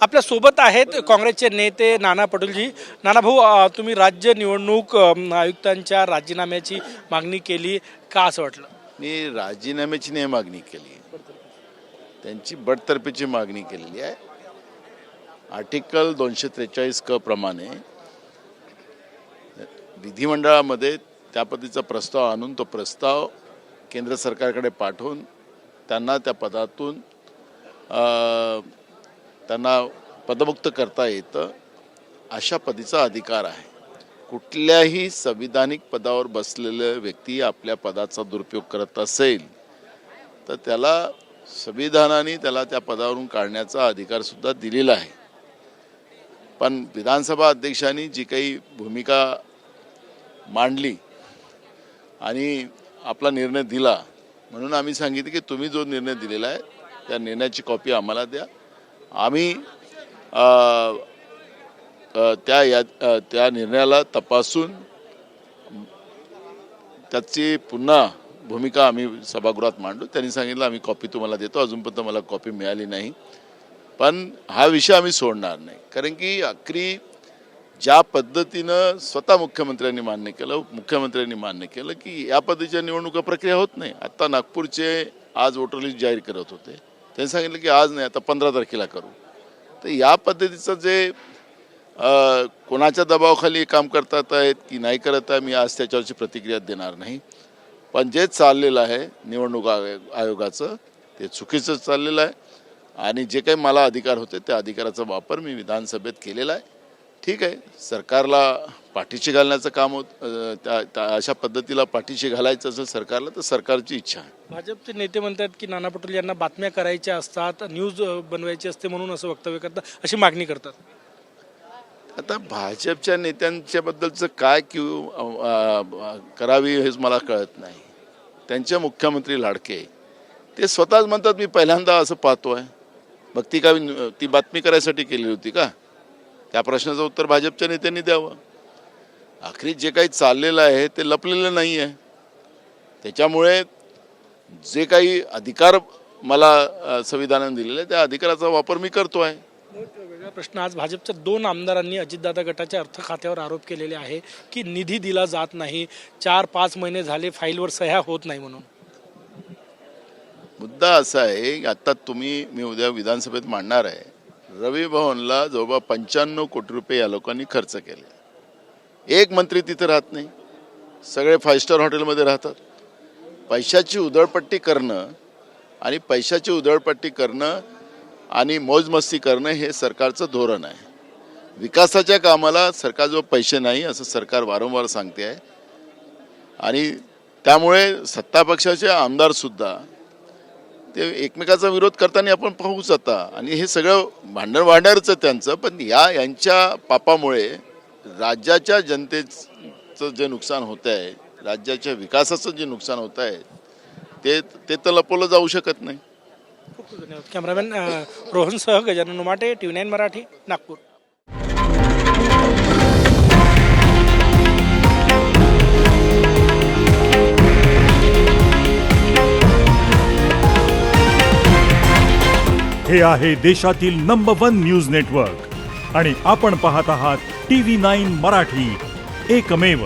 आपल्या सोबत आहेत काँग्रेसचे नेते नाना पटोलेजी. नाना भाऊ, तुम्ही राज्य निवडणूक आयुक्तांच्या राजीनाम्याची मागणी केली का असं वाटलं? मी राजीनाम्याची नाही मागणी केली, त्यांची बडतर्फीची मागणी केलेली आहे. आर्टिकल 243 क प्रमाणे विधिमंडळामध्ये त्या पद्धतीचा प्रस्ताव आणून तो प्रस्ताव केंद्र सरकारकडे पाठवून त्यांना त्या पदातून त्यांना पदमुक्त करता येतं, अशा पद्धतीचा अधिकार आहे. कुठल्याही संविधानिक पदावर बसलेले व्यक्ती आपल्या पदाचा दुरुपयोग करत असेल तर त्याला संविधानाने त्याला त्या पदावरून काढण्याचा अधिकारसुद्धा दिलेला आहे. पण विधानसभा अध्यक्षांनी जी काही भूमिका मांडली आणि आपला निर्णय दिला, म्हणून आम्ही सांगितले की तुम्ही जो निर्णय दिलेला आहे त्या निर्णयाची कॉपी आम्हाला द्या. आम्ही त्या निर्णयाला तपासून त्याची पुन्हा भूमिका आम्ही सभागृहात मांडू. त्यांनी सांगितलं आम्ही कॉपी तुम्हाला देतो. अजूनपर्यंत मला कॉपी मिळाली नाही. पण हा विषय आम्ही सोडणार नाही, कारण की अखेरी ज्या पद्धतीनं स्वतः मुख्यमंत्र्यांनी मान्य केलं, मुख्यमंत्र्यांनी मान्य केलं की या पद्धतीच्या निवडणुका प्रक्रिया होत नाही. आत्ता नागपूरचे आज वोटर लिस्ट जाहीर करत होते, त्यांनी सांगितलं की आज नाही, आता 15 तारखेला करू. तर या पद्धतीचं जे कोणाच्या दबावाखाली काम करतात आहेत की नाही करत आहे, मी आज त्याच्यावरची प्रतिक्रिया देणार नाही. पण जे चाललेलं आहे निवडणूक आयोगाचं ते चुकीचं चाललेलं आहे आणि जे काही मला अधिकार होते त्या अधिकाराचा वापर मी विधानसभेत केलेला आहे. ठीक आहे, सरकारला पाठीशी घालण्याचं काम त्या अशा पद्धतीला पाठीशी घालायचं असेल सरकारला तर सरकारची इच्छा आहे. भाजपचे नेते म्हणतात की नाना पटोले यांना बातम्या करायच्या असतात, न्यूज बनवायची असते म्हणून असं वक्तव्य करतात, अशी मागणी करतात. आता भाजपच्या नेत्यांच्या बद्दलचं काय करावी हेच मला कळत नाही. त्यांचे मुख्यमंत्री लाडके ते स्वतःच म्हणतात मी पहिल्यांदा असं पाहतोय. मग ती बातमी करायसाठी केली होती का? त्या प्रश्नाचं उत्तर भाजपच्या नेत्यांनी द्यावं. आखरी जे काही चाललेलं आहे ते लपलेलं नाही आहे. त्याच्यामुळे जे काही अधिकार मला संविधानाने दिलेले आहे त्या अधिकाराचा वापर मी करतोय. वेगळा प्रश्न, आज भाजपच्या 2 आमदारांनी अजितदादा गटाच्या अर्थ खात्यावर आरोप केलेले आहे की निधी दिला जात नाही, 4-5 महिने झाले फाईलवर सह्या होत नाही म्हणून. मुद्दा असा आहे, आता मी उद्या विधानसभेत मांडणार आहे, रवी भवनला जवळपास 95 कोटी रुपये या लोकांनी खर्च केले. एक मंत्री तिथे राहत नाही, सगळे 5 स्टार हॉटेलमध्ये राहतात. पैशाची उधळपट्टी करणं आणि मौजमस्ती करणं हे सरकारचं धोरण आहे. विकासाच्या कामाला सरकारजवळ पैसे नाही असं सरकार वारंवार सांगते आहे. आणि त्यामुळे सत्तापक्षाचे आमदारसुद्धा ते एकमेकाचा विरोध करताना आपण पाहूच आता. आणि हे सगळं भांडण वाढणारच आहे त्यांचं. पण यांच्या पापामुळे राज्याच्या जनतेचं जे नुकसान होत आहे, राज्याच्या विकासाचं जे नुकसान होत आहे ते तर लपवलं जाऊ शकत नाही. खूप खूप धन्यवाद. कॅमेरामॅन रोहनसह गजानन उमाटे, TV9 मराठी, नागपूर. हे आहे देशातील नंबर 1 न्यूज नेटवर्क आणि आपण पाहत आहात TV9 मराठी, एकमेव.